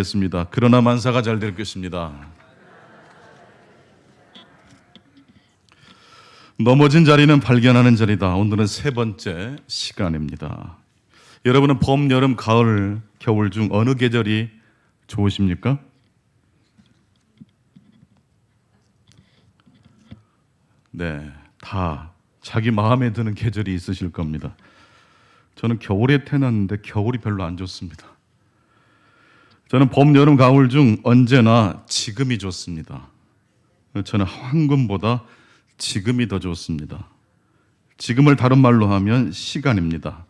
겠습니다. 그러나 만사가 잘 될 것입니다. 넘어진 자리는 발견하는 자리다. 오늘은 세 번째 시간입니다. 여러분은 봄, 여름, 가을, 겨울 중 어느 계절이 좋으십니까? 네, 다 자기 마음에 드는 계절이 있으실 겁니다. 저는 겨울에 태어났는데 겨울이 별로 안 좋습니다. 저는 봄, 여름, 가을 중 언제나 지금이 좋습니다. 저는 황금보다 지금이 더 좋습니다. 지금을 다른 말로 하면 시간입니다.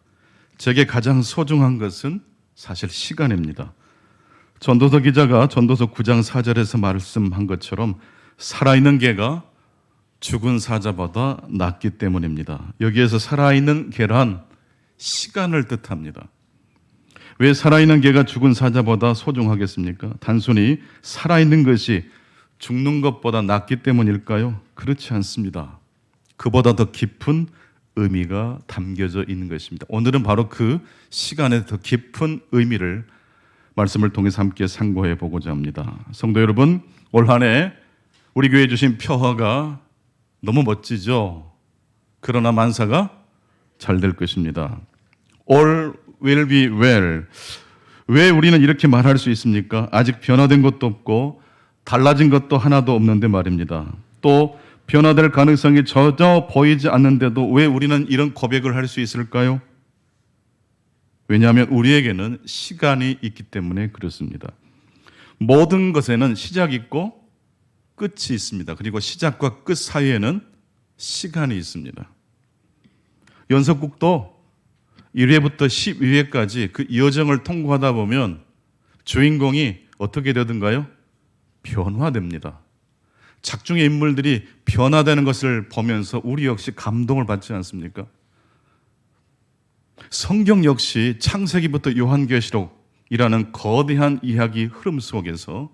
제게 가장 소중한 것은 사실 시간입니다. 전도서 기자가 전도서 9장 4절에서 말씀한 것처럼 살아있는 개가 죽은 사자보다 낫기 때문입니다. 여기에서 살아있는 개란 시간을 뜻합니다. 왜 살아있는 개가 죽은 사자보다 소중하겠습니까? 단순히 살아있는 것이 죽는 것보다 낫기 때문일까요? 그렇지 않습니다. 그보다 더 깊은 의미가 담겨져 있는 것입니다. 오늘은 바로 그 시간의 더 깊은 의미를 말씀을 통해서 함께 상고해 보고자 합니다. 성도 여러분, 올 한 해 우리 교회에 주신 표어가 너무 멋지죠? 그러나 만사가 잘 될 것입니다. All will be well. 왜 우리는 이렇게 말할 수 있습니까? 아직 변화된 것도 없고 달라진 것도 하나도 없는데 말입니다. 또 변화될 가능성이 전혀 보이지 않는데도 왜 우리는 이런 고백을 할 수 있을까요? 왜냐하면 우리에게는 시간이 있기 때문에 그렇습니다. 모든 것에는 시작이 있고 끝이 있습니다. 그리고 시작과 끝 사이에는 시간이 있습니다. 연속극도 1회부터 12회까지 그 여정을 통과하다 보면 주인공이 어떻게 되든가요? 변화됩니다. 작중의 인물들이 변화되는 것을 보면서 우리 역시 감동을 받지 않습니까? 성경 역시 창세기부터 요한계시록이라는 거대한 이야기 흐름 속에서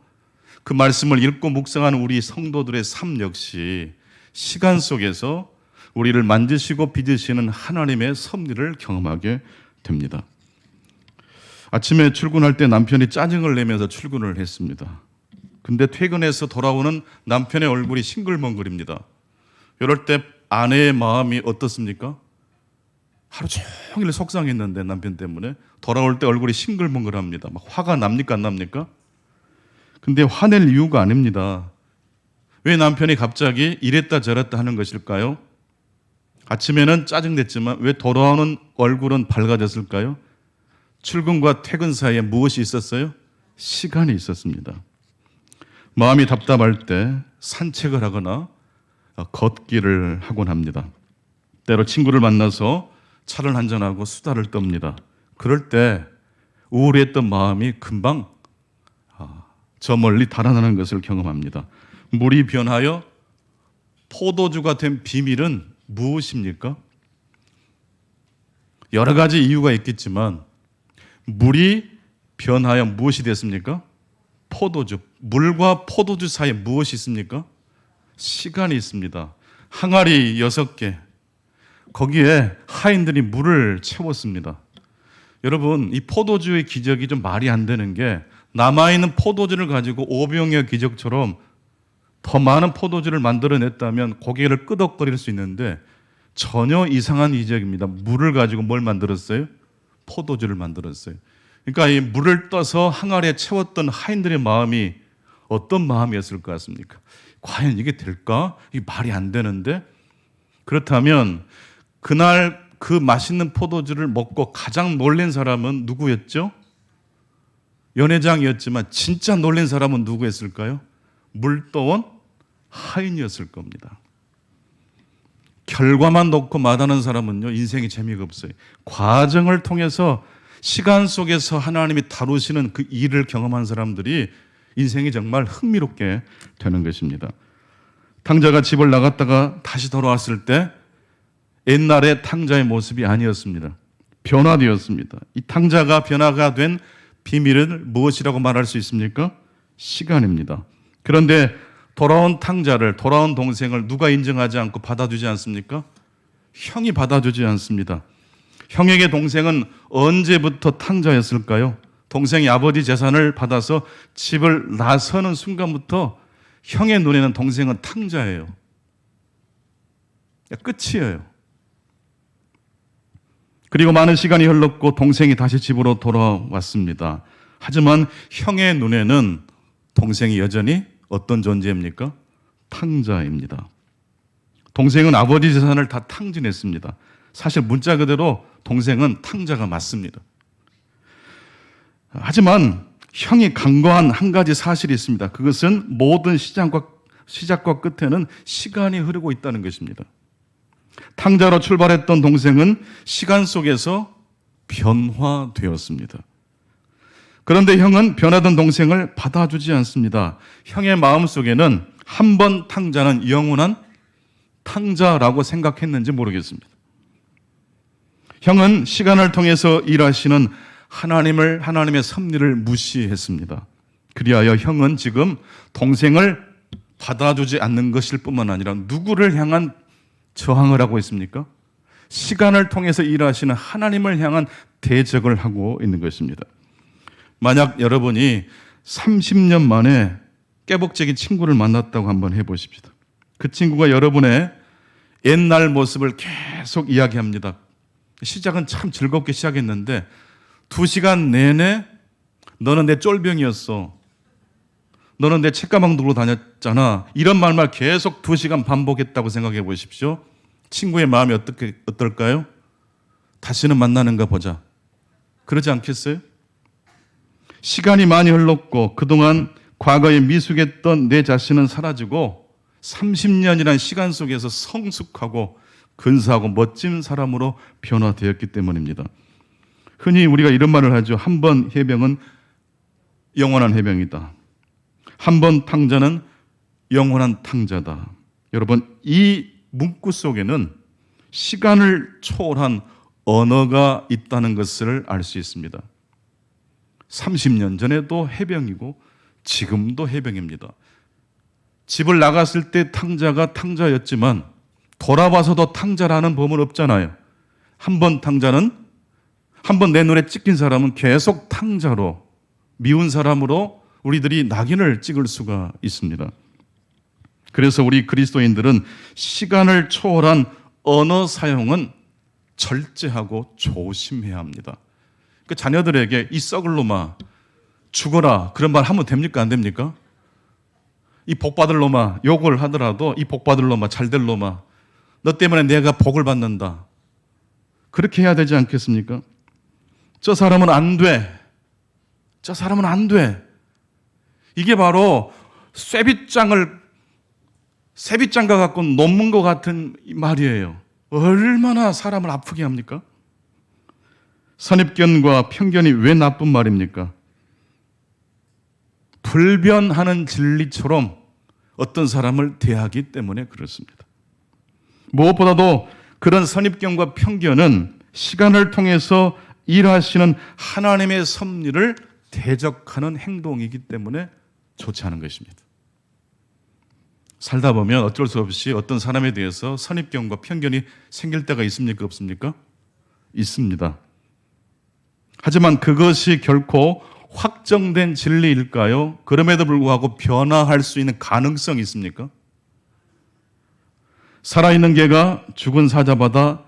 그 말씀을 읽고 묵상하는 우리 성도들의 삶 역시 시간 속에서 우리를 만지시고 빚으시는 하나님의 섭리를 경험하게 됩니다. 아침에 출근할 때 남편이 짜증을 내면서 출근을 했습니다. 근데 퇴근해서 돌아오는 남편의 얼굴이 싱글벙글입니다. 이럴 때 아내의 마음이 어떻습니까? 하루 종일 속상했는데 남편 때문에 돌아올 때 얼굴이 싱글벙글합니다. 막 화가 납니까 안 납니까? 근데 화낼 이유가 아닙니다. 왜 남편이 갑자기 이랬다 저랬다 하는 것일까요? 아침에는 짜증냈지만 왜 돌아오는 얼굴은 밝아졌을까요? 출근과 퇴근 사이에 무엇이 있었어요? 시간이 있었습니다. 마음이 답답할 때 산책을 하거나 걷기를 하곤 합니다. 때로 친구를 만나서 차를 한잔하고 수다를 떱니다. 그럴 때 우울했던 마음이 금방 저 멀리 달아나는 것을 경험합니다. 물이 변하여 포도주가 된 비밀은 무엇입니까? 여러 가지 이유가 있겠지만 물이 변하여 무엇이 됐습니까? 포도주. 물과 포도주 사이에 무엇이 있습니까? 시간이 있습니다. 항아리 6개. 거기에 하인들이 물을 채웠습니다. 여러분, 이 포도주의 기적이 좀 말이 안 되는 게 남아있는 포도주를 가지고 오병이어 기적처럼 더 많은 포도주를 만들어냈다면 고개를 끄덕거릴 수 있는데 전혀 이상한 기적입니다. 물을 가지고 뭘 만들었어요? 포도주를 만들었어요. 그러니까 이 물을 떠서 항아리에 채웠던 하인들의 마음이 어떤 마음이었을 것 같습니까? 과연 이게 될까? 이게 말이 안 되는데? 그렇다면 그날 그 맛있는 포도주를 먹고 가장 놀란 사람은 누구였죠? 연회장이었지만 진짜 놀란 사람은 누구였을까요? 물 떠온 하인이었을 겁니다. 결과만 놓고 말하는 사람은요, 인생이 재미가 없어요. 과정을 통해서 시간 속에서 하나님이 다루시는 그 일을 경험한 사람들이 인생이 정말 흥미롭게 되는 것입니다. 탕자가 집을 나갔다가 다시 돌아왔을 때 옛날의 탕자의 모습이 아니었습니다. 변화되었습니다. 이 탕자가 변화가 된 비밀은 무엇이라고 말할 수 있습니까? 시간입니다. 그런데 돌아온 탕자를, 돌아온 동생을 누가 인정하지 않고 받아주지 않습니까? 형이 받아주지 않습니다. 형에게 동생은 언제부터 탕자였을까요? 동생이 아버지 재산을 받아서 집을 나서는 순간부터 형의 눈에는 동생은 탕자예요. 끝이에요. 그리고 많은 시간이 흘렀고 동생이 다시 집으로 돌아왔습니다. 하지만 형의 눈에는 동생이 여전히 어떤 존재입니까? 탕자입니다. 동생은 아버지 재산을 다 탕진했습니다. 사실 문자 그대로 동생은 탕자가 맞습니다. 하지만 형이 간과한 한 가지 사실이 있습니다. 그것은 모든 시작과 끝에는 시간이 흐르고 있다는 것입니다. 탕자로 출발했던 동생은 시간 속에서 변화되었습니다. 그런데 형은 변하던 동생을 받아주지 않습니다. 형의 마음속에는 한 번 탕자는 영원한 탕자라고 생각했는지 모르겠습니다. 형은 시간을 통해서 일하시는 하나님의 섭리를 무시했습니다. 그리하여 형은 지금 동생을 받아주지 않는 것일 뿐만 아니라 누구를 향한 저항을 하고 있습니까? 시간을 통해서 일하시는 하나님을 향한 대적을 하고 있는 것입니다. 만약 여러분이 30년 만에 깨복적인 친구를 만났다고 한번 해보십시오. 그 친구가 여러분의 옛날 모습을 계속 이야기합니다. 시작은 참 즐겁게 시작했는데 2시간 내내 너는 내 쫄병이었어. 너는 내 책가방 들고 다녔잖아. 이런 말만 계속 2시간 반복했다고 생각해 보십시오. 친구의 마음이 어떨까요? 다시는 만나는가 보자. 그러지 않겠어요? 시간이 많이 흘렀고 그동안 과거에 미숙했던 내 자신은 사라지고 30년이라는 시간 속에서 성숙하고 근사하고 멋진 사람으로 변화되었기 때문입니다. 흔히 우리가 이런 말을 하죠. 한 번 해병은 영원한 해병이다. 한 번 탕자는 영원한 탕자다. 여러분, 이 문구 속에는 시간을 초월한 언어가 있다는 것을 알 수 있습니다. 30년 전에도 해병이고 지금도 해병입니다. 집을 나갔을 때 탕자가 탕자였지만 돌아와서도 탕자라는 법은 없잖아요. 한 번 탕자는 한 번 내 눈에 찍힌 사람은 계속 탕자로 미운 사람으로 우리들이 낙인을 찍을 수가 있습니다. 그래서 우리 그리스도인들은 시간을 초월한 언어 사용은 절제하고 조심해야 합니다. 그 자녀들에게 이 썩을 놈아 죽어라 그런 말 하면 됩니까? 안 됩니까? 이 복받을 놈아 욕을 하더라도 이 복받을 놈아 잘될 놈아 너 때문에 내가 복을 받는다. 그렇게 해야 되지 않겠습니까? 저 사람은 안 돼. 저 사람은 안 돼. 이게 바로 쇠빗장과 갖고 놓는 것 같은 말이에요. 얼마나 사람을 아프게 합니까? 선입견과 편견이 왜 나쁜 말입니까? 불변하는 진리처럼 어떤 사람을 대하기 때문에 그렇습니다. 무엇보다도 그런 선입견과 편견은 시간을 통해서 일하시는 하나님의 섭리를 대적하는 행동이기 때문에 좋지 않은 것입니다. 살다 보면 어쩔 수 없이 어떤 사람에 대해서 선입견과 편견이 생길 때가 있습니까? 없습니까? 있습니다. 하지만 그것이 결코 확정된 진리일까요? 그럼에도 불구하고 변화할 수 있는 가능성이 있습니까? 살아있는 개가 죽은 사자보다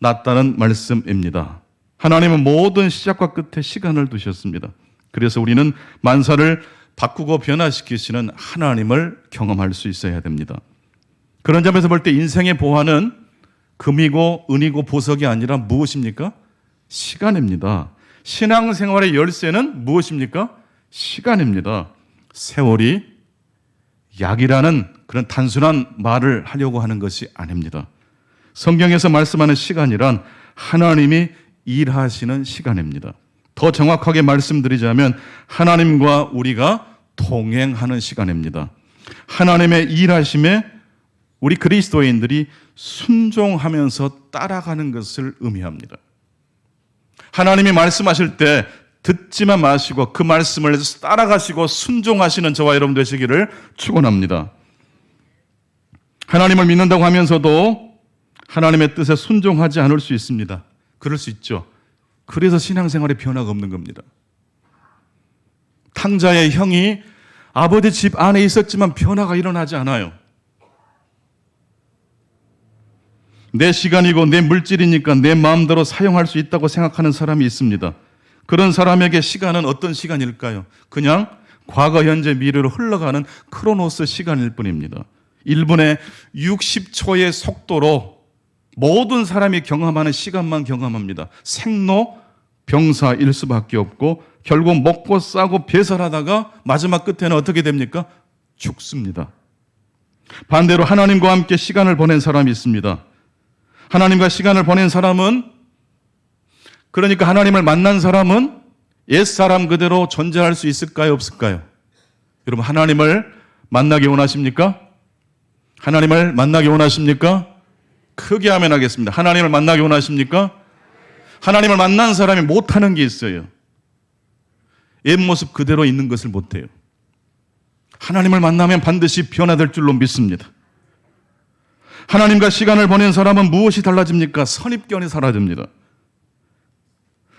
낫다는 말씀입니다. 하나님은 모든 시작과 끝에 시간을 두셨습니다. 그래서 우리는 만사를 바꾸고 변화시키시는 하나님을 경험할 수 있어야 됩니다. 그런 점에서 볼 때 인생의 보화는 금이고 은이고 보석이 아니라 무엇입니까? 시간입니다. 신앙생활의 열쇠는 무엇입니까? 시간입니다. 세월이 약이라는 그런 단순한 말을 하려고 하는 것이 아닙니다. 성경에서 말씀하는 시간이란 하나님이 일하시는 시간입니다. 더 정확하게 말씀드리자면 하나님과 우리가 동행하는 시간입니다. 하나님의 일하심에 우리 그리스도인들이 순종하면서 따라가는 것을 의미합니다. 하나님이 말씀하실 때 듣지만 마시고 그 말씀을 따라가시고 순종하시는 저와 여러분 되시기를 축원합니다. 하나님을 믿는다고 하면서도 하나님의 뜻에 순종하지 않을 수 있습니다. 그럴 수 있죠. 그래서 신앙생활에 변화가 없는 겁니다. 탕자의 형이 아버지 집 안에 있었지만 변화가 일어나지 않아요. 내 시간이고 내 물질이니까 내 마음대로 사용할 수 있다고 생각하는 사람이 있습니다. 그런 사람에게 시간은 어떤 시간일까요? 그냥 과거, 현재, 미래로 흘러가는 크로노스 시간일 뿐입니다. 1분에 60초의 속도로 모든 사람이 경험하는 시간만 경험합니다. 생로 병사일 수밖에 없고 결국 먹고 싸고 배설하다가 마지막 끝에는 어떻게 됩니까? 죽습니다. 반대로 하나님과 함께 시간을 보낸 사람이 있습니다. 하나님과 시간을 보낸 사람은, 그러니까 하나님을 만난 사람은 옛사람 그대로 존재할 수 있을까요? 없을까요? 여러분, 하나님을 만나기 원하십니까? 하나님을 만나기 원하십니까? 크게 아멘 하겠습니다. 하나님을 만나기 원하십니까? 하나님을 만난 사람이 못하는 게 있어요. 옛 모습 그대로 있는 것을 못해요. 하나님을 만나면 반드시 변화될 줄로 믿습니다. 하나님과 시간을 보낸 사람은 무엇이 달라집니까? 선입견이 사라집니다.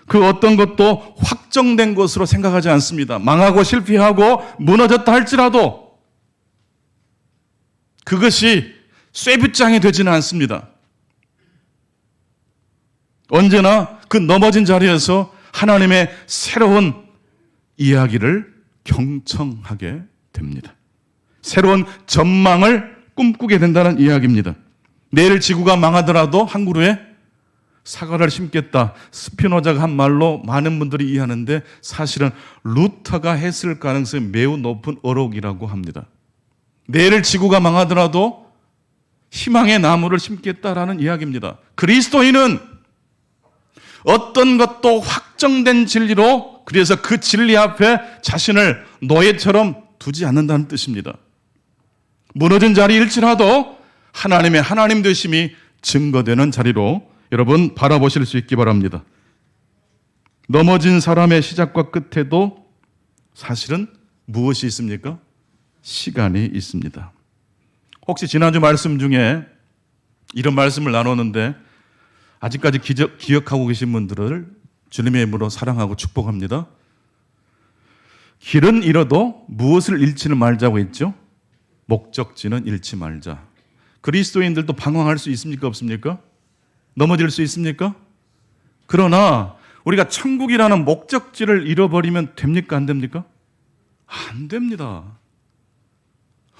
그 어떤 것도 확정된 것으로 생각하지 않습니다. 망하고 실패하고 무너졌다 할지라도 그것이 쇠붙장이 되지는 않습니다. 언제나 그 넘어진 자리에서 하나님의 새로운 이야기를 경청하게 됩니다. 새로운 전망을 꿈꾸게 된다는 이야기입니다. 내일 지구가 망하더라도 한 그루에 사과를 심겠다. 스피노자가 한 말로 많은 분들이 이해하는데 사실은 루터가 했을 가능성이 매우 높은 어록이라고 합니다. 내일 지구가 망하더라도 희망의 나무를 심겠다라는 이야기입니다. 그리스도인은 어떤 것도 확정된 진리로, 그래서 그 진리 앞에 자신을 노예처럼 두지 않는다는 뜻입니다. 무너진 자리일지라도 하나님의 하나님 되심이 증거되는 자리로 여러분 바라보실 수 있기 바랍니다. 넘어진 사람의 시작과 끝에도 사실은 무엇이 있습니까? 시간이 있습니다. 혹시 지난주 말씀 중에 이런 말씀을 나눴는데 아직까지 기억하고 계신 분들을 주님의 이름으로 사랑하고 축복합니다. 길은 잃어도 무엇을 잃지는 말자고 했죠? 목적지는 잃지 말자. 그리스도인들도 방황할 수 있습니까? 없습니까? 넘어질 수 있습니까? 그러나 우리가 천국이라는 목적지를 잃어버리면 됩니까? 안 됩니까? 안 됩니다.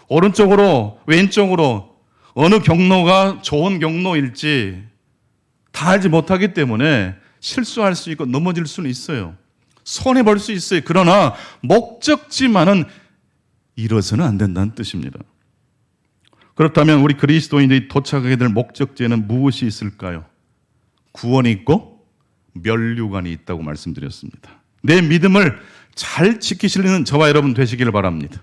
오른쪽으로 왼쪽으로 어느 경로가 좋은 경로일지 다 알지 못하기 때문에 실수할 수 있고 넘어질 수는 있어요. 손해볼 수 있어요. 그러나 목적지만은 잃어서는 안 된다는 뜻입니다. 그렇다면 우리 그리스도인들이 도착하게 될 목적지에는 무엇이 있을까요? 구원이 있고 면류관이 있다고 말씀드렸습니다. 내 믿음을 잘 지키시는 저와 여러분 되시기를 바랍니다.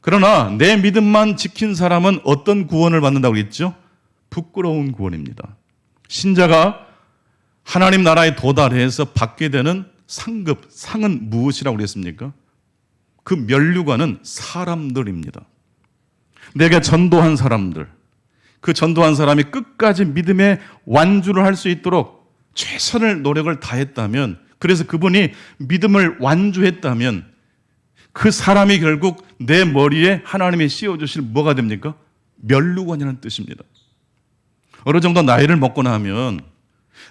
그러나 내 믿음만 지킨 사람은 어떤 구원을 받는다고 했죠? 부끄러운 구원입니다. 신자가 하나님 나라에 도달해서 받게 되는 상은 무엇이라고 그랬습니까? 그 면류관은 사람들입니다. 내게 전도한 사람들, 그 전도한 사람이 끝까지 믿음의 완주를 할 수 있도록 최선을 노력을 다했다면, 그래서 그분이 믿음을 완주했다면 그 사람이 결국 내 머리에 하나님이 씌워주실 뭐가 됩니까? 면류관이라는 뜻입니다. 어느 정도 나이를 먹고 나면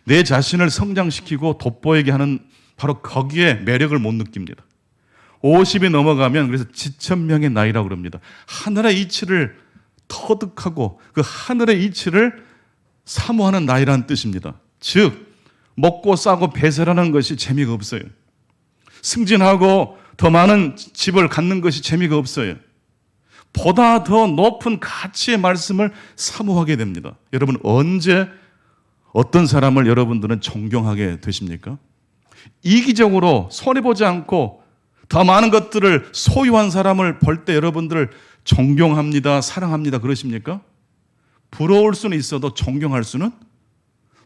내 자신을 성장시키고 돋보이게 하는 바로 거기에 매력을 못 느낍니다. 50이 넘어가면 그래서 지천명의 나이라고 그럽니다. 하늘의 이치를 터득하고 그 하늘의 이치를 사모하는 나이라는 뜻입니다. 즉 먹고 싸고 배설하는 것이 재미가 없어요. 승진하고 더 많은 집을 갖는 것이 재미가 없어요. 보다 더 높은 가치의 말씀을 사모하게 됩니다. 여러분, 언제 어떤 사람을 여러분들은 존경하게 되십니까? 이기적으로 손해보지 않고 더 많은 것들을 소유한 사람을 볼 때 여러분들 존경합니다, 사랑합니다 그러십니까? 부러울 수는 있어도 존경할 수는?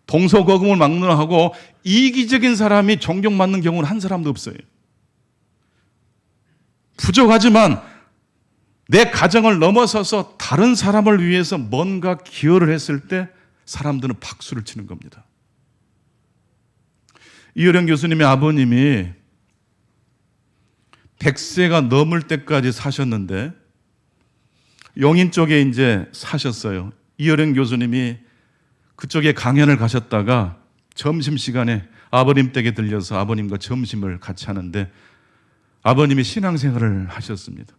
동서고금을 막론하고 이기적인 사람이 존경받는 경우는 한 사람도 없어요. 부족하지만 내 가정을 넘어서서 다른 사람을 위해서 뭔가 기여를 했을 때 사람들은 박수를 치는 겁니다. 이효령 교수님의 아버님이 100세가 넘을 때까지 사셨는데 용인 쪽에 이제 사셨어요. 이어령 교수님이 그쪽에 강연을 가셨다가 점심시간에 아버님 댁에 들려서 아버님과 점심을 같이 하는데 아버님이 신앙생활을 하셨습니다.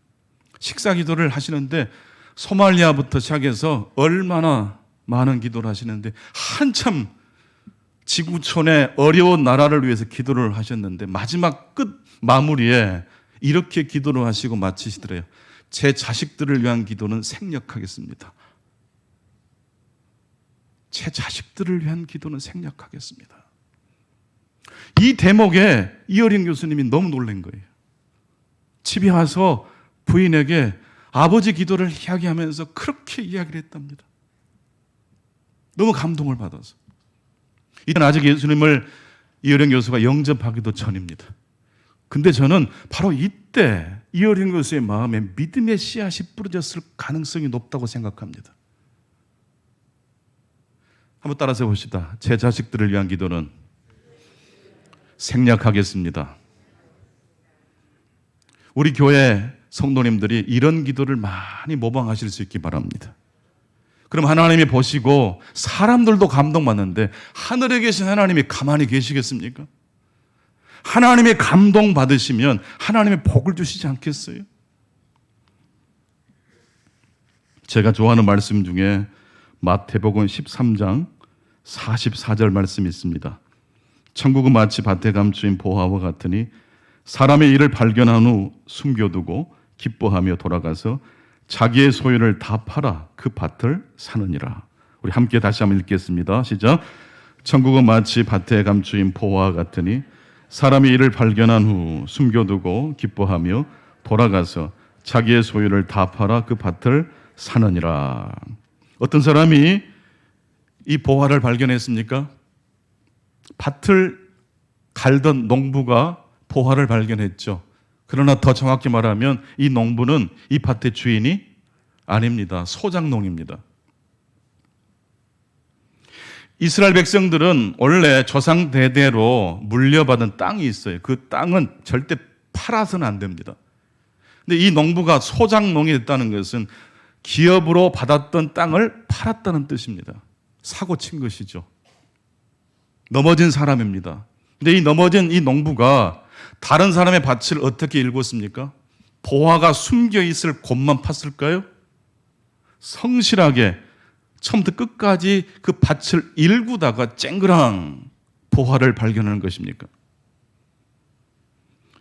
식사 기도를 하시는데 소말리아부터 시작해서 얼마나 많은 기도를 하시는데 한참 지구촌의 어려운 나라를 위해서 기도를 하셨는데 마지막 끝 마무리에 이렇게 기도를 하시고 마치시더래요. 제 자식들을 위한 기도는 생략하겠습니다. 제 자식들을 위한 기도는 생략하겠습니다. 이 대목에 이어린 교수님이 너무 놀란 거예요. 집에 와서 부인에게 아버지 기도를 이야기하면서 그렇게 이야기를 했답니다. 너무 감동을 받아서. 이건 아직 예수님을 이어린 교수가 영접하기도 전입니다. 근데 저는 바로 이때 이어린 교수의 마음에 믿음의 씨앗이 뿌려졌을 가능성이 높다고 생각합니다. 한번 따라서 봅시다. 제 자식들을 위한 기도는 생략하겠습니다. 우리 교회 성도님들이 이런 기도를 많이 모방하실 수 있기 바랍니다. 그럼 하나님이 보시고 사람들도 감동받는데 하늘에 계신 하나님이 가만히 계시겠습니까? 하나님의 감동 받으시면 하나님의 복을 주시지 않겠어요? 제가 좋아하는 말씀 중에 마태복음 13장 44절 말씀이 있습니다. 천국은 마치 밭에 감추인 보화와 같으니 사람의 일을 발견한 후 숨겨두고 기뻐하며 돌아가서 자기의 소유를 다 팔아 그 밭을 사느니라. 우리 함께 다시 한번 읽겠습니다. 시작. 천국은 마치 밭에 감추인 보화와 같으니 사람이 이를 발견한 후 숨겨두고 기뻐하며 돌아가서 자기의 소유를 다 팔아 그 밭을 사느니라. 어떤 사람이 이 보화를 발견했습니까? 밭을 갈던 농부가 보화를 발견했죠. 그러나 더 정확히 말하면 이 농부는 이 밭의 주인이 아닙니다. 소작농입니다. 이스라엘 백성들은 원래 조상 대대로 물려받은 땅이 있어요. 그 땅은 절대 팔아서는 안 됩니다. 근데 이 농부가 소작농이 됐다는 것은 기업으로 받았던 땅을 팔았다는 뜻입니다. 사고 친 것이죠. 넘어진 사람입니다. 근데 이 넘어진 이 농부가 다른 사람의 밭을 어떻게 일궜습니까? 보화가 숨겨 있을 곳만 팠을까요? 성실하게 처음부터 끝까지 그 밭을 일구다가 쨍그랑 보화를 발견하는 것입니까?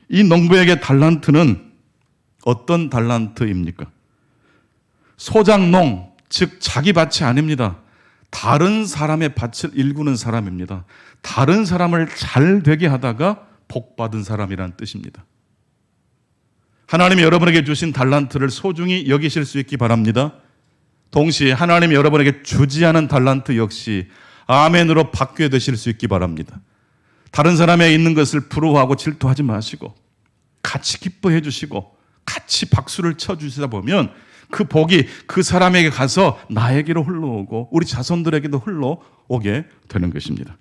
이 농부에게 달란트는 어떤 달란트입니까? 소작농, 즉 자기 밭이 아닙니다. 다른 사람의 밭을 일구는 사람입니다. 다른 사람을 잘 되게 하다가 복 받은 사람이라는 뜻입니다. 하나님이 여러분에게 주신 달란트를 소중히 여기실 수 있기 바랍니다. 동시에 하나님이 여러분에게 주지 않은 달란트 역시 아멘으로 받게 되실 수 있기 바랍니다. 다른 사람의 있는 것을 부러워하고 질투하지 마시고 같이 기뻐해 주시고 같이 박수를 쳐주시다 보면 그 복이 그 사람에게 가서 나에게로 흘러오고 우리 자손들에게도 흘러오게 되는 것입니다.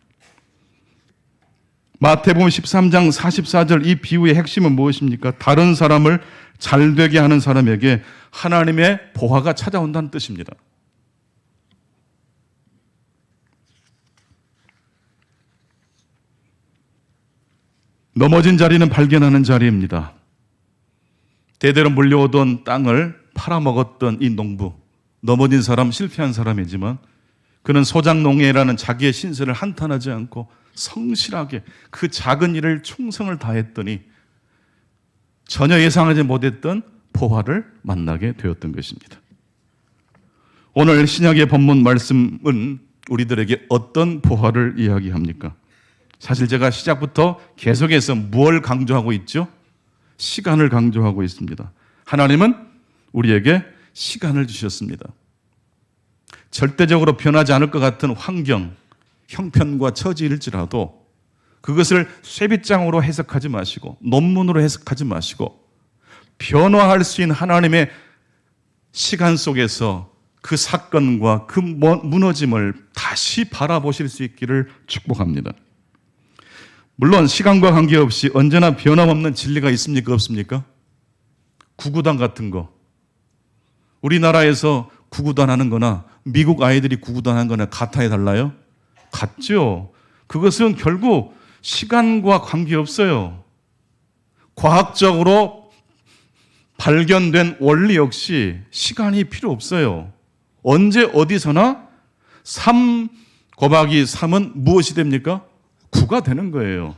마태복음 13장 44절 이 비유의 핵심은 무엇입니까? 다른 사람을 잘되게 하는 사람에게 하나님의 보화가 찾아온다는 뜻입니다. 넘어진 자리는 발견하는 자리입니다. 대대로 물려오던 땅을 팔아먹었던 이 농부, 넘어진 사람, 실패한 사람이지만 그는 소작농예라는 자기의 신세를 한탄하지 않고 성실하게 그 작은 일을 충성을 다했더니 전혀 예상하지 못했던 보화를 만나게 되었던 것입니다. 오늘 신약의 본문 말씀은 우리들에게 어떤 보화를 이야기합니까? 사실 제가 시작부터 계속해서 무엇을 강조하고 있죠? 시간을 강조하고 있습니다. 하나님은 우리에게 시간을 주셨습니다. 절대적으로 변하지 않을 것 같은 환경, 형편과 처지일지라도 그것을 쇠빗장으로 해석하지 마시고 논문으로 해석하지 마시고 변화할 수 있는 하나님의 시간 속에서 그 사건과 그 무너짐을 다시 바라보실 수 있기를 축복합니다. 물론 시간과 관계없이 언제나 변함없는 진리가 있습니까? 없습니까? 구구단 같은 거. 우리나라에서 구구단 하는 거나 미국 아이들이 구구단 하는 거나 같아야 달라요? 같죠. 그것은 결국 시간과 관계없어요. 과학적으로 발견된 원리 역시 시간이 필요 없어요. 언제 어디서나 3 곱하기 3은 무엇이 됩니까? 9가 되는 거예요.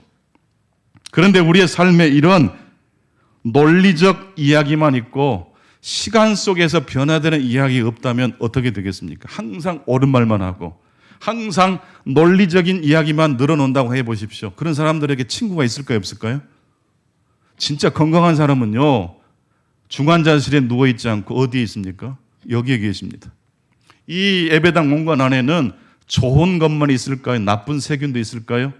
그런데 우리의 삶에 이런 논리적 이야기만 있고 시간 속에서 변화되는 이야기가 없다면 어떻게 되겠습니까? 항상 옳은 말만 하고 항상 논리적인 이야기만 늘어놓는다고 해보십시오. 그런 사람들에게 친구가 있을까요? 없을까요? 진짜 건강한 사람은요, 중환자실에 누워있지 않고 어디에 있습니까? 여기에 계십니다. 이 예배당 공간 안에는 좋은 것만 있을까요? 나쁜 세균도 있을까요?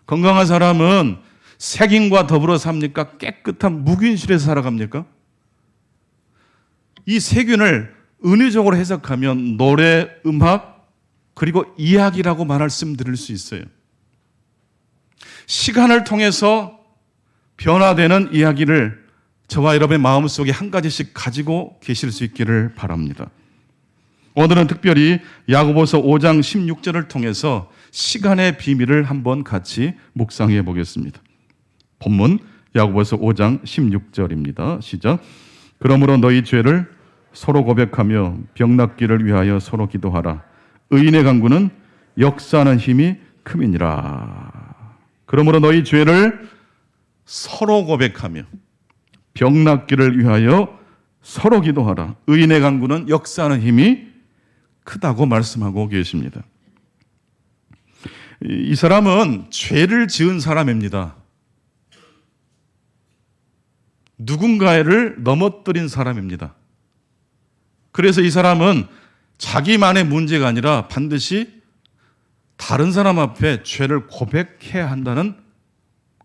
건강한 사람은 세균과 더불어 삽니까? 깨끗한 무균실에서 살아갑니까? 이 세균을 은유적으로 해석하면 노래, 음악, 그리고 이야기라고 말씀드릴 수 있어요. 시간을 통해서 변화되는 이야기를 저와 여러분의 마음속에 한 가지씩 가지고 계실 수 있기를 바랍니다. 오늘은 특별히 야고보서 5장 16절을 통해서 시간의 비밀을 한번 같이 묵상해 보겠습니다. 본문 야고보서 5장 16절입니다. 시작. 그러므로 너희 죄를 서로 고백하며 병 낫기를 위하여 서로 기도하라. 의인의 간구는 역사하는 힘이 큼이니라. 그러므로 너희 죄를 서로 고백하며 병 낫기를 위하여 서로 기도하라. 의인의 간구는 역사하는 힘이 크다고 말씀하고 계십니다. 이 사람은 죄를 지은 사람입니다. 누군가를 넘어뜨린 사람입니다. 그래서 이 사람은 자기만의 문제가 아니라 반드시 다른 사람 앞에 죄를 고백해야 한다는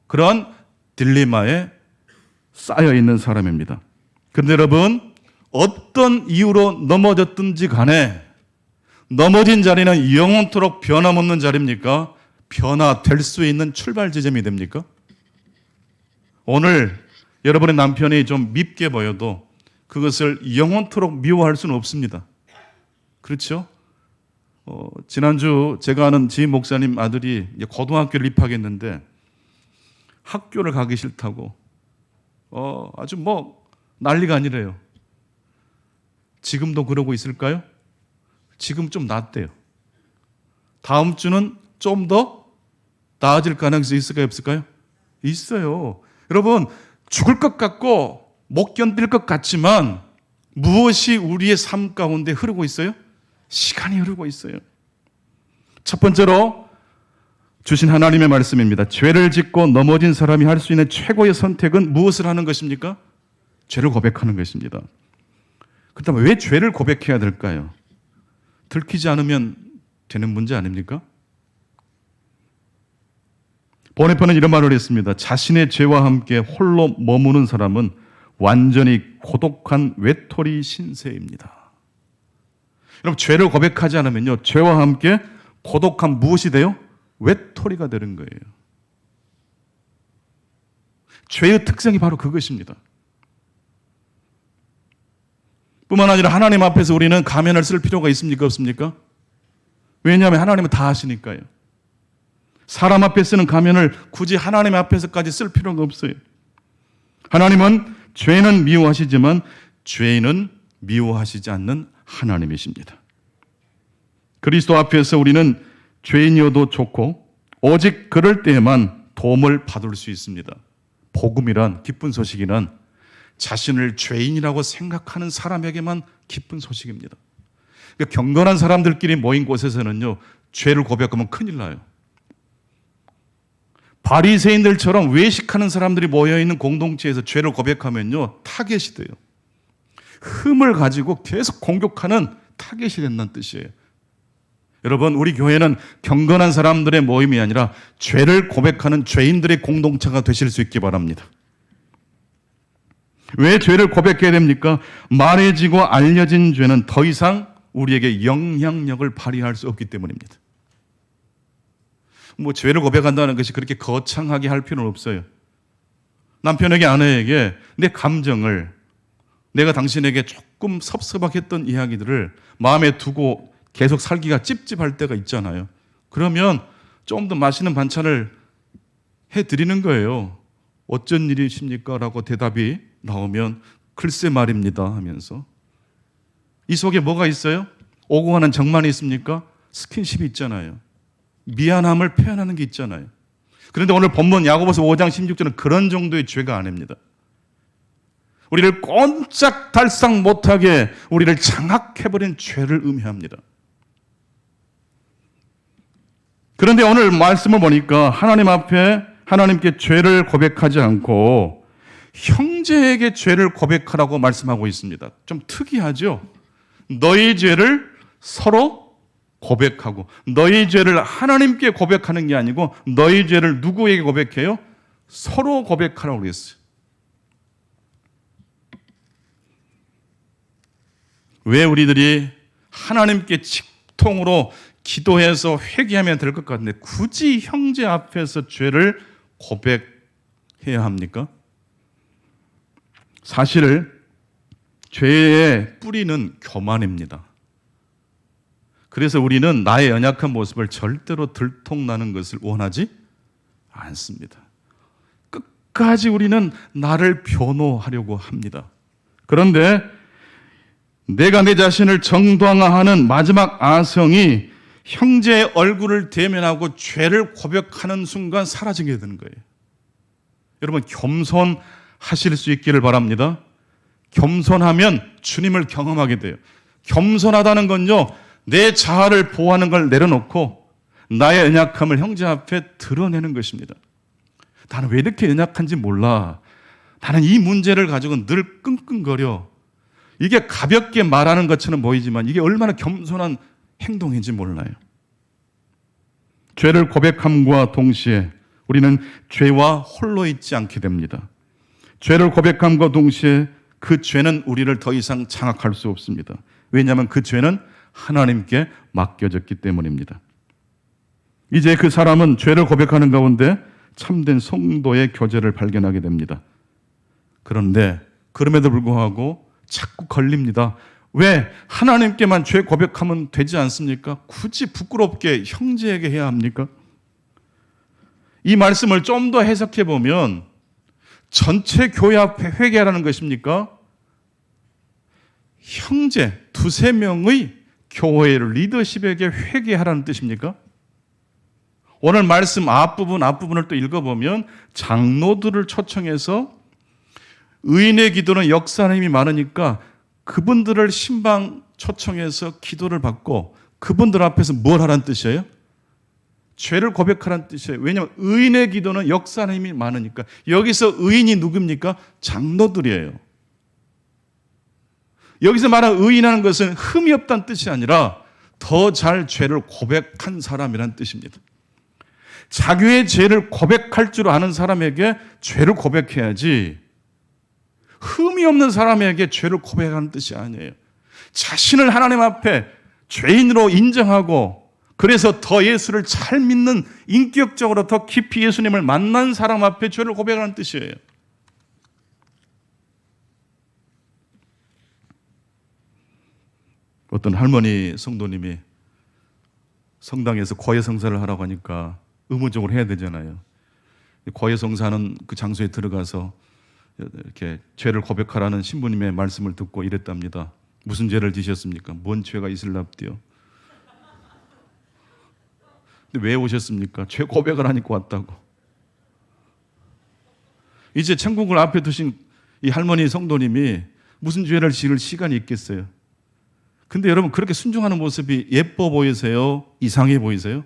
그런 딜레마에 쌓여 있는 사람입니다. 그런데 여러분, 어떤 이유로 넘어졌든지 간에 넘어진 자리는 영원토록 변함없는 자리입니까? 변화될 수 있는 출발 지점이 됩니까? 오늘 여러분의 남편이 좀 밉게 보여도 그것을 영원토록 미워할 수는 없습니다. 그렇죠? 지난주 제가 아는 지인 목사님 아들이 고등학교를 입학했는데 학교를 가기 싫다고 아주 난리가 아니래요. 지금도 그러고 있을까요? 지금 좀 낫대요. 다음 주는 좀 더 나아질 가능성이 있을까요? 없을까요? 있어요. 여러분, 죽을 것 같고 못 견딜 것 같지만 무엇이 우리의 삶 가운데 흐르고 있어요? 시간이 흐르고 있어요. 첫 번째로 주신 하나님의 말씀입니다. 죄를 짓고 넘어진 사람이 할 수 있는 최고의 선택은 무엇을 하는 것입니까? 죄를 고백하는 것입니다. 그렇다면 왜 죄를 고백해야 될까요? 들키지 않으면 되는 문제 아닙니까? 보네퍼는 이런 말을 했습니다. 자신의 죄와 함께 홀로 머무는 사람은 완전히 고독한 외톨이 신세입니다. 여러분, 죄를 고백하지 않으면요, 죄와 함께 고독한 무엇이 돼요? 외톨이가 되는 거예요. 죄의 특성이 바로 그것입니다. 뿐만 아니라 하나님 앞에서 우리는 가면을 쓸 필요가 있습니까? 없습니까? 왜냐하면 하나님은 다 아시니까요. 사람 앞에 쓰는 가면을 굳이 하나님 앞에서까지 쓸 필요가 없어요. 하나님은 죄는 미워하시지만 죄인은 미워하시지 않는 하나님이십니다. 그리스도 앞에서 우리는 죄인이어도 좋고 오직 그럴 때에만 도움을 받을 수 있습니다. 복음이란, 기쁜 소식이란 자신을 죄인이라고 생각하는 사람에게만 기쁜 소식입니다. 그러니까 경건한 사람들끼리 모인 곳에서는요, 죄를 고백하면 큰일 나요. 바리새인들처럼 외식하는 사람들이 모여있는 공동체에서 죄를 고백하면요, 타겟이 돼요. 흠을 가지고 계속 공격하는 타겟이 된다는 뜻이에요. 여러분, 우리 교회는 경건한 사람들의 모임이 아니라 죄를 고백하는 죄인들의 공동체가 되실 수 있기 바랍니다. 왜 죄를 고백해야 됩니까? 말해지고 알려진 죄는 더 이상 우리에게 영향력을 발휘할 수 없기 때문입니다. 뭐 죄를 고백한다는 것이 그렇게 거창하게 할 필요는 없어요. 남편에게, 아내에게 내 감정을, 내가 당신에게 조금 섭섭하겠던 이야기들을 마음에 두고 계속 살기가 찝찝할 때가 있잖아요. 그러면 좀 더 맛있는 반찬을 해드리는 거예요. 어쩐 일이십니까? 라고 대답이 나오면 글쎄 말입니다 하면서, 이 속에 뭐가 있어요? 오고 가는 정만이 있습니까? 스킨십이 있잖아요. 미안함을 표현하는 게 있잖아요. 그런데 오늘 본문 야고보서 5장 16절은 그런 정도의 죄가 아닙니다. 우리를 꼼짝달싹 못하게 우리를 장악해버린 죄를 의미합니다. 그런데 오늘 말씀을 보니까 하나님 앞에 하나님께 죄를 고백하지 않고 형제에게 죄를 고백하라고 말씀하고 있습니다. 좀 특이하죠? 너희 죄를 서로 고백하고, 너희 죄를 하나님께 고백하는 게 아니고 너희 죄를 누구에게 고백해요? 서로 고백하라고 그랬어요. 왜 우리들이 하나님께 직통으로 기도해서 회개하면 될 것 같은데 굳이 형제 앞에서 죄를 고백해야 합니까? 사실 죄의 뿌리는 교만입니다. 그래서 우리는 나의 연약한 모습을 절대로 들통나는 것을 원하지 않습니다. 끝까지 우리는 나를 변호하려고 합니다. 그런데 내가 내 자신을 정당화하는 마지막 아성이 형제의 얼굴을 대면하고 죄를 고백하는 순간 사라지게 되는 거예요. 여러분, 겸손하실 수 있기를 바랍니다. 겸손하면 주님을 경험하게 돼요. 겸손하다는 건요, 내 자아를 보호하는 걸 내려놓고 나의 연약함을 형제 앞에 드러내는 것입니다. 나는 왜 이렇게 연약한지 몰라. 나는 이 문제를 가지고 늘 끙끙거려. 이게 가볍게 말하는 것처럼 보이지만 이게 얼마나 겸손한 행동인지 몰라요. 죄를 고백함과 동시에 우리는 죄와 홀로 있지 않게 됩니다. 죄를 고백함과 동시에 그 죄는 우리를 더 이상 장악할 수 없습니다. 왜냐하면 그 죄는 하나님께 맡겨졌기 때문입니다. 이제 그 사람은 죄를 고백하는 가운데 참된 성도의 교제를 발견하게 됩니다. 그런데 그럼에도 불구하고 자꾸 걸립니다. 왜? 하나님께만 죄 고백하면 되지 않습니까? 굳이 부끄럽게 형제에게 해야 합니까? 이 말씀을 좀 더 해석해 보면 전체 교회 앞에 회개하라는 것입니까? 형제 두세 명의 교회 리더십에게 회개하라는 뜻입니까? 오늘 말씀 앞부분을 또 읽어보면 장로들을 초청해서 의인의 기도는 역사하는 힘이 많으니까 그분들을 신방 초청해서 기도를 받고 그분들 앞에서 뭘 하라는 뜻이에요? 죄를 고백하라는 뜻이에요. 왜냐하면 의인의 기도는 역사하는 힘이 많으니까. 여기서 의인이 누굽니까? 장로들이에요. 여기서 말하는 의인이라는 것은 흠이 없다는 뜻이 아니라 더 잘 죄를 고백한 사람이라는 뜻입니다. 자기의 죄를 고백할 줄 아는 사람에게 죄를 고백해야지 흠이 없는 사람에게 죄를 고백하는 뜻이 아니에요. 자신을 하나님 앞에 죄인으로 인정하고 그래서 더 예수를 잘 믿는, 인격적으로 더 깊이 예수님을 만난 사람 앞에 죄를 고백하는 뜻이에요. 어떤 할머니 성도님이 성당에서 고해성사를 하라고 하니까 의무적으로 해야 되잖아요. 고해성사는 그 장소에 들어가서 이렇게 죄를 고백하라는 신부님의 말씀을 듣고 이랬답니다. 무슨 죄를 지셨습니까? 뭔 죄가 있을랍디요? 근데 왜 오셨습니까? 죄 고백을 하니까 왔다고. 이제 천국을 앞에 두신 이 할머니 성도님이 무슨 죄를 지을 시간이 있겠어요? 근데 여러분, 그렇게 순종하는 모습이 예뻐 보이세요? 이상해 보이세요?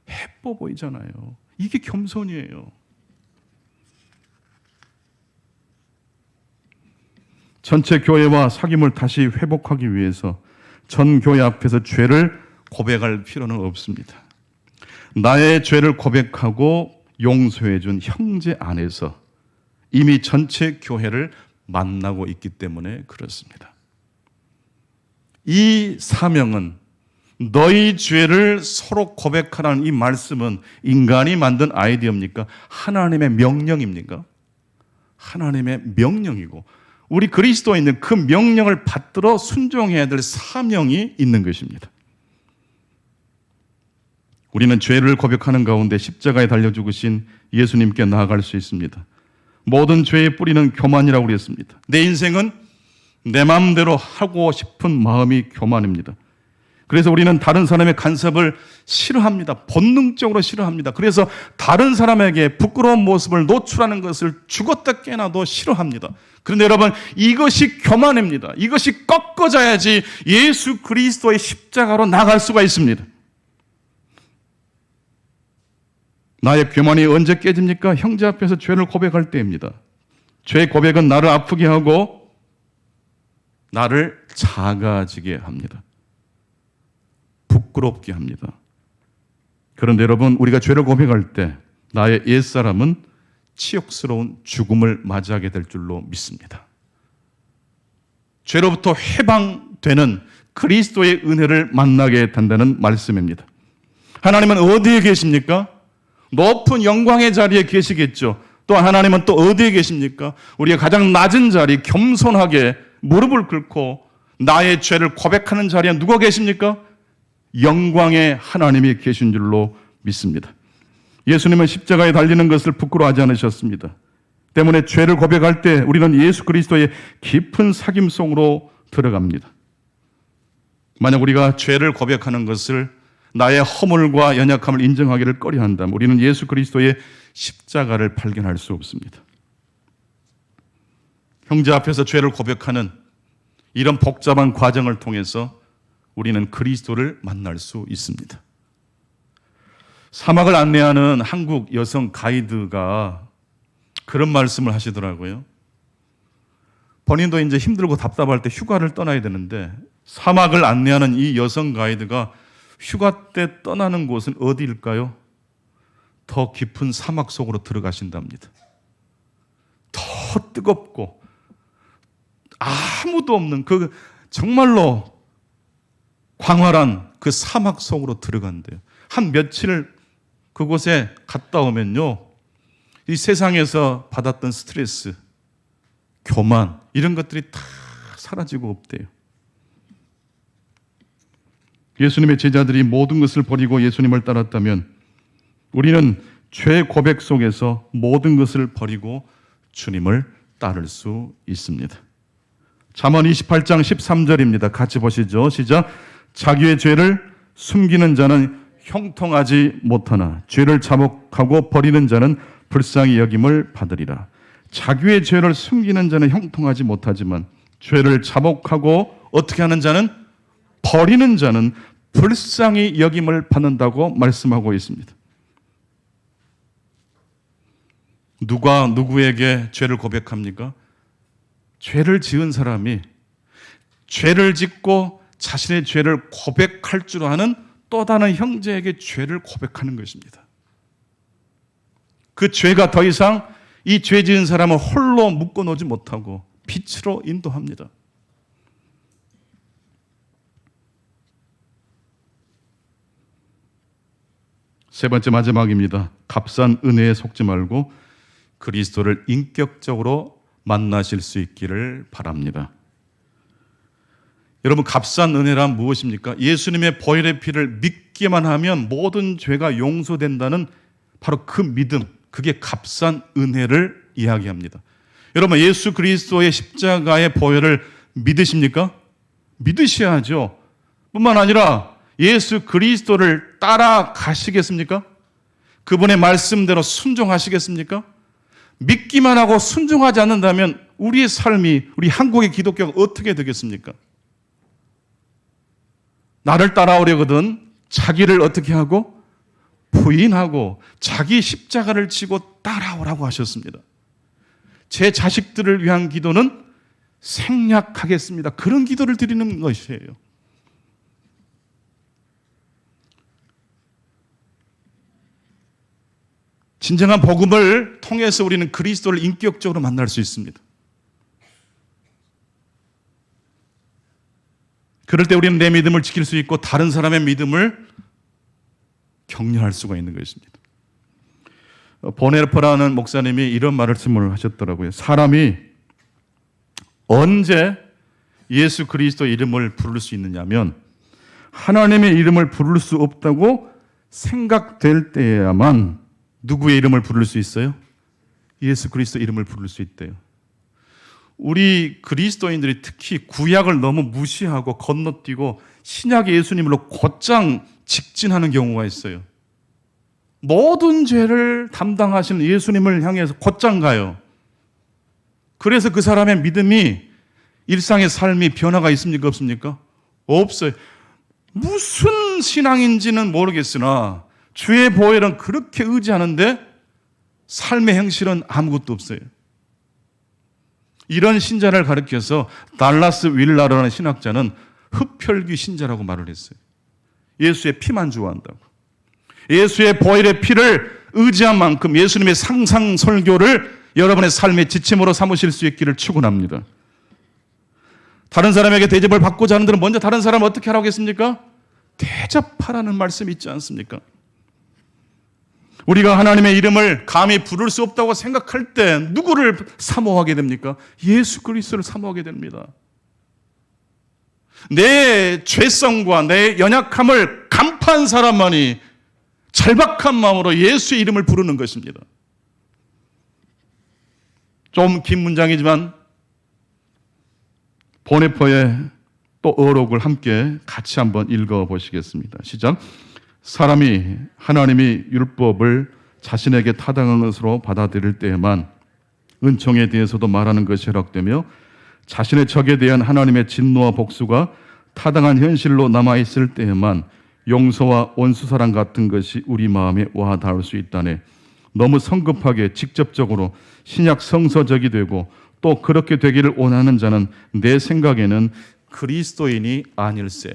예뻐 보이잖아요. 이게 겸손이에요. 전체 교회와 사귐을 다시 회복하기 위해서 전 교회 앞에서 죄를 고백할 필요는 없습니다. 나의 죄를 고백하고 용서해 준 형제 안에서 이미 전체 교회를 만나고 있기 때문에 그렇습니다. 이 사명은 너희 죄를 서로 고백하라는 이 말씀은 인간이 만든 아이디어입니까? 하나님의 명령입니까? 하나님의 명령이고 우리 그리스도인은 그 명령을 받들어 순종해야 될 사명이 있는 것입니다. 우리는 죄를 고백하는 가운데 십자가에 달려 죽으신 예수님께 나아갈 수 있습니다. 모든 죄의 뿌리는 교만이라고 그랬습니다. 내 인생은 내 마음대로 하고 싶은 마음이 교만입니다. 그래서 우리는 다른 사람의 간섭을 싫어합니다. 본능적으로 싫어합니다. 그래서 다른 사람에게 부끄러운 모습을 노출하는 것을 죽었다 깨나도 싫어합니다. 그런데 여러분, 이것이 교만입니다. 이것이 꺾어져야지 예수 그리스도의 십자가로 나갈 수가 있습니다. 나의 교만이 언제 깨집니까? 형제 앞에서 죄를 고백할 때입니다. 죄 고백은 나를 아프게 하고 나를 작아지게 합니다. 부끄럽게 합니다. 그런데 여러분, 우리가 죄를 고백할 때 나의 옛사람은 치욕스러운 죽음을 맞이하게 될 줄로 믿습니다. 죄로부터 해방되는 그리스도의 은혜를 만나게 된다는 말씀입니다. 하나님은 어디에 계십니까? 높은 영광의 자리에 계시겠죠. 또 하나님은 또 어디에 계십니까? 우리가 가장 낮은 자리, 겸손하게 무릎을 꿇고 나의 죄를 고백하는 자리에 누가 계십니까? 영광의 하나님이 계신 줄로 믿습니다. 예수님은 십자가에 달리는 것을 부끄러워하지 않으셨습니다. 때문에 죄를 고백할 때 우리는 예수 그리스도의 깊은 사귐 속으로 들어갑니다. 만약 우리가 죄를 고백하는 것을 나의 허물과 연약함을 인정하기를 꺼려한다면 우리는 예수 그리스도의 십자가를 발견할 수 없습니다. 형제 앞에서 죄를 고백하는 이런 복잡한 과정을 통해서 우리는 그리스도를 만날 수 있습니다. 사막을 안내하는 한국 여성 가이드가 그런 말씀을 하시더라고요. 본인도 이제 힘들고 답답할 때 휴가를 떠나야 되는데 사막을 안내하는 이 여성 가이드가 휴가 때 떠나는 곳은 어디일까요? 더 깊은 사막 속으로 들어가신답니다. 더 뜨겁고 아무도 없는 그 정말로 광활한 그 사막 속으로 들어간대요. 한 며칠 그곳에 갔다 오면요, 이 세상에서 받았던 스트레스, 교만 이런 것들이 다 사라지고 없대요. 예수님의 제자들이 모든 것을 버리고 예수님을 따랐다면 우리는 죄 고백 속에서 모든 것을 버리고 주님을 따를 수 있습니다. 잠언 28장 13절입니다. 같이 보시죠. 시작. 자기의 죄를 숨기는 자는 형통하지 못하나 죄를 자복하고 버리는 자는 불쌍히 여김을 받으리라. 자기의 죄를 숨기는 자는 형통하지 못하지만 죄를 자복하고 어떻게 하는 자는, 버리는 자는 불쌍히 여김을 받는다고 말씀하고 있습니다. 누가 누구에게 죄를 고백합니까? 죄를 지은 사람이 죄를 짓고 자신의 죄를 고백할 줄 아는 또 다른 형제에게 죄를 고백하는 것입니다. 그 죄가 더 이상 이 죄 지은 사람을 홀로 묶어놓지 못하고 빛으로 인도합니다. 세 번째 마지막입니다. 값싼 은혜에 속지 말고 그리스도를 인격적으로 만나실 수 있기를 바랍니다. 여러분, 값싼 은혜란 무엇입니까? 예수님의 보혈의 피를 믿기만 하면 모든 죄가 용서된다는 바로 그 믿음, 그게 값싼 은혜를 이야기합니다. 여러분, 예수 그리스도의 십자가의 보혈을 믿으십니까? 믿으셔야죠. 뿐만 아니라 예수 그리스도를 따라가시겠습니까? 그분의 말씀대로 순종하시겠습니까? 믿기만 하고 순종하지 않는다면 우리의 삶이, 우리 한국의 기독교가 어떻게 되겠습니까? 나를 따라오려거든 자기를 어떻게 하고? 부인하고 자기 십자가를 지고 따라오라고 하셨습니다. 제 자식들을 위한 기도는 생략하겠습니다. 그런 기도를 드리는 것이에요. 진정한 복음을 통해서 우리는 그리스도를 인격적으로 만날 수 있습니다. 그럴 때 우리는 내 믿음을 지킬 수 있고 다른 사람의 믿음을 격려할 수가 있는 것입니다. 보네르퍼라는 목사님이 이런 말씀을 하셨더라고요. 사람이 언제 예수 그리스도 이름을 부를 수 있느냐면 하나님의 이름을 부를 수 없다고 생각될 때에야만 누구의 이름을 부를 수 있어요? 예수 그리스도 이름을 부를 수 있대요. 우리 그리스도인들이 특히 구약을 너무 무시하고 건너뛰고 신약 예수님으로 곧장 직진하는 경우가 있어요. 모든 죄를 담당하시는 예수님을 향해서 곧장 가요. 그래서 그 사람의 믿음이 일상의 삶이 변화가 있습니까? 없습니까? 없어요. 무슨 신앙인지는 모르겠으나 주의 보혈은 그렇게 의지하는데 삶의 행실은 아무것도 없어요. 이런 신자를 가리켜서 달라스 윌라르라는 신학자는 흡혈귀 신자라고 말을 했어요. 예수의 피만 좋아한다고. 예수의 보혈의 피를 의지한 만큼 예수님의 상상 설교를 여러분의 삶의 지침으로 삼으실 수 있기를 축원합니다. 다른 사람에게 대접을 받고자 하는 들은 먼저 다른 사람을 어떻게 하라고 했습니까? 대접하라는 말씀이 있지 않습니까? 우리가 하나님의 이름을 감히 부를 수 없다고 생각할 때 누구를 사모하게 됩니까? 예수 그리스도를 사모하게 됩니다. 내 죄성과 내 연약함을 간파한 사람만이 절박한 마음으로 예수의 이름을 부르는 것입니다. 좀 긴 문장이지만 보네퍼의 또 어록을 함께 같이 한번 읽어보시겠습니다. 시작. 사람이 하나님이 율법을 자신에게 타당한 것으로 받아들일 때에만 은총에 대해서도 말하는 것이 허락되며 자신의 적에 대한 하나님의 진노와 복수가 타당한 현실로 남아있을 때에만 용서와 원수사랑 같은 것이 우리 마음에 와 닿을 수 있다네. 너무 성급하게 직접적으로 신약 성서적이 되고 또 그렇게 되기를 원하는 자는 내 생각에는 그리스도인이 아닐세.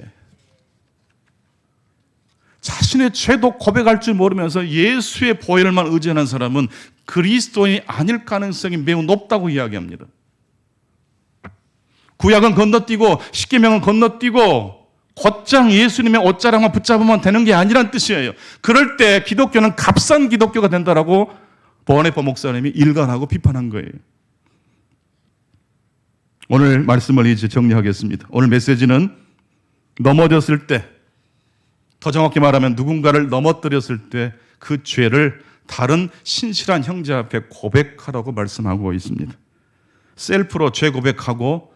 자신의 죄도 고백할 줄 모르면서 예수의 보혈만 의지하는 사람은 그리스도인이 아닐 가능성이 매우 높다고 이야기합니다. 구약은 건너뛰고 십계명은 건너뛰고 곧장 예수님의 옷자락만 붙잡으면 되는 게 아니란 뜻이에요. 그럴 때 기독교는 값싼 기독교가 된다라고 보네퍼 목사님이 일관하고 비판한 거예요. 오늘 말씀을 이제 정리하겠습니다. 오늘 메시지는 넘어졌을 때, 더 정확히 말하면 누군가를 넘어뜨렸을 때 그 죄를 다른 신실한 형제 앞에 고백하라고 말씀하고 있습니다. 셀프로 죄 고백하고,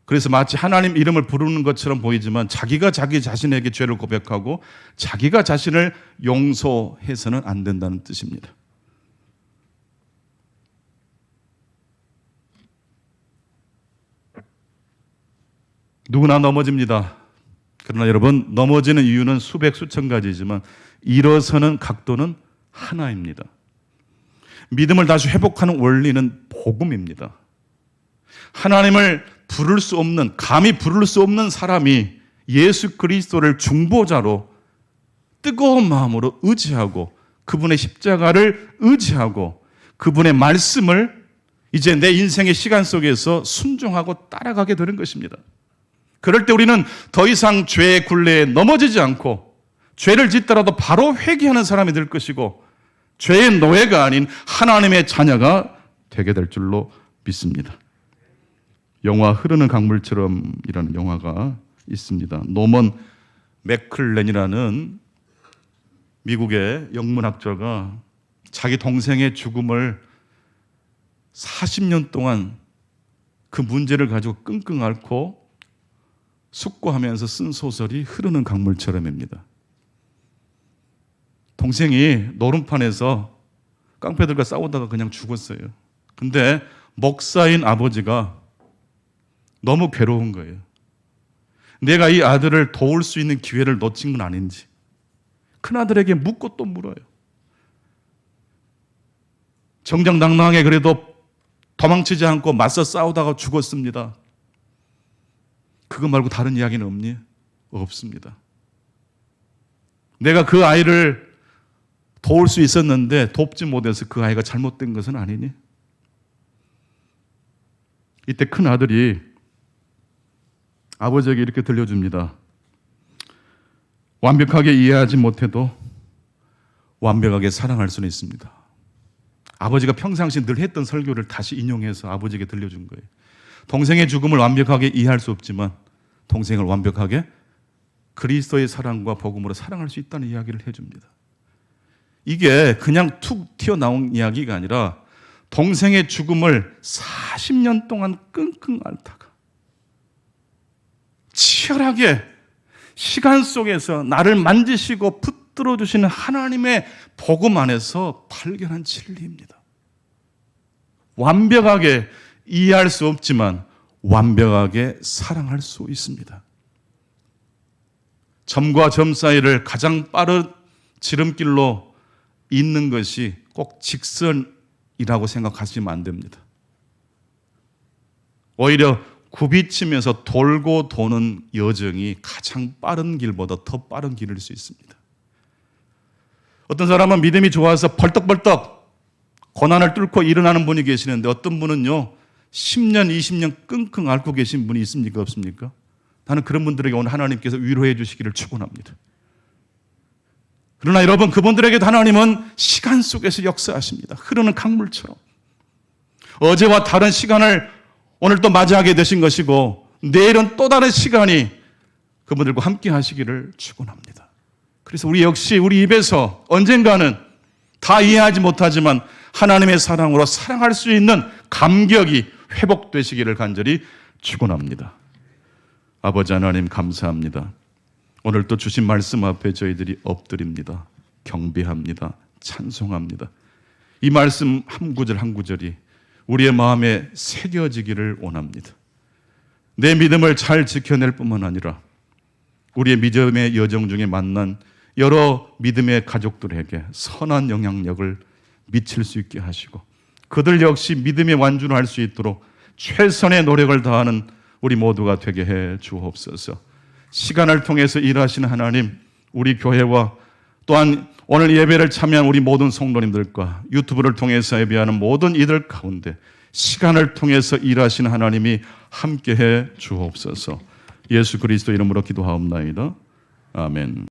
그래서 마치 하나님 이름을 부르는 것처럼 보이지만 자기가 자기 자신에게 죄를 고백하고 자기가 자신을 용서해서는 안 된다는 뜻입니다. 누구나 넘어집니다. 그러나 여러분, 넘어지는 이유는 수백 수천 가지이지만 일어서는 각도는 하나입니다. 믿음을 다시 회복하는 원리는 복음입니다. 하나님을 부를 수 없는, 감히 부를 수 없는 사람이 예수 그리스도를 중보자로 뜨거운 마음으로 의지하고 그분의 십자가를 의지하고 그분의 말씀을 이제 내 인생의 시간 속에서 순종하고 따라가게 되는 것입니다. 그럴 때 우리는 더 이상 죄의 굴레에 넘어지지 않고 죄를 짓더라도 바로 회개하는 사람이 될 것이고 죄의 노예가 아닌 하나님의 자녀가 되게 될 줄로 믿습니다. 영화 흐르는 강물처럼이라는 영화가 있습니다. 노먼 맥클렌이라는 미국의 영문학자가 자기 동생의 죽음을 40년 동안 그 문제를 가지고 끙끙 앓고 숙고하면서 쓴 소설이 흐르는 강물처럼입니다. 동생이 노름판에서 깡패들과 싸우다가 그냥 죽었어요. 근데 목사인 아버지가 너무 괴로운 거예요. 내가 이 아들을 도울 수 있는 기회를 놓친 건 아닌지. 큰아들에게 묻고 또 물어요. 정정당당하게 그래도 도망치지 않고 맞서 싸우다가 죽었습니다. 그거 말고 다른 이야기는 없니? 없습니다. 내가 그 아이를 도울 수 있었는데 돕지 못해서 그 아이가 잘못된 것은 아니니? 이때 큰 아들이 아버지에게 이렇게 들려줍니다. 완벽하게 이해하지 못해도 완벽하게 사랑할 수는 있습니다. 아버지가 평상시 늘 했던 설교를 다시 인용해서 아버지에게 들려준 거예요. 동생의 죽음을 완벽하게 이해할 수 없지만 동생을 완벽하게 그리스도의 사랑과 복음으로 사랑할 수 있다는 이야기를 해줍니다. 이게 그냥 툭 튀어나온 이야기가 아니라 동생의 죽음을 40년 동안 끙끙 앓다가 치열하게 시간 속에서 나를 만지시고 붙들어 주시는 하나님의 복음 안에서 발견한 진리입니다. 완벽하게 이해할 수 없지만 완벽하게 사랑할 수 있습니다. 점과 점 사이를 가장 빠른 지름길로 잇는 것이 꼭 직선이라고 생각하시면 안 됩니다. 오히려 굽이치면서 돌고 도는 여정이 가장 빠른 길보다 더 빠른 길일 수 있습니다. 어떤 사람은 믿음이 좋아서 벌떡벌떡 고난을 뚫고 일어나는 분이 계시는데 어떤 분은요 10년, 20년 끙끙 앓고 계신 분이 있습니까? 없습니까? 나는 그런 분들에게 오늘 하나님께서 위로해 주시기를 축원합니다. 그러나 여러분, 그분들에게도 하나님은 시간 속에서 역사하십니다. 흐르는 강물처럼. 어제와 다른 시간을 오늘 또 맞이하게 되신 것이고 내일은 또 다른 시간이 그분들과 함께 하시기를 축원합니다. 그래서 우리 역시 우리 입에서 언젠가는 다 이해하지 못하지만 하나님의 사랑으로 사랑할 수 있는 감격이 회복되시기를 간절히 축원합니다. 아버지 하나님 감사합니다. 오늘 또 주신 말씀 앞에 저희들이 엎드립니다. 경배합니다. 찬송합니다. 이 말씀 한 구절 한 구절이 우리의 마음에 새겨지기를 원합니다. 내 믿음을 잘 지켜낼 뿐만 아니라 우리의 믿음의 여정 중에 만난 여러 믿음의 가족들에게 선한 영향력을 미칠 수 있게 하시고 그들 역시 믿음의 완주를 할 수 있도록 최선의 노력을 다하는 우리 모두가 되게 해 주옵소서. 시간을 통해서 일하시는 하나님, 우리 교회와 또한 오늘 예배를 참여한 우리 모든 성도님들과 유튜브를 통해서 예배하는 모든 이들 가운데 시간을 통해서 일하시는 하나님이 함께해 주옵소서. 예수 그리스도 이름으로 기도하옵나이다. 아멘.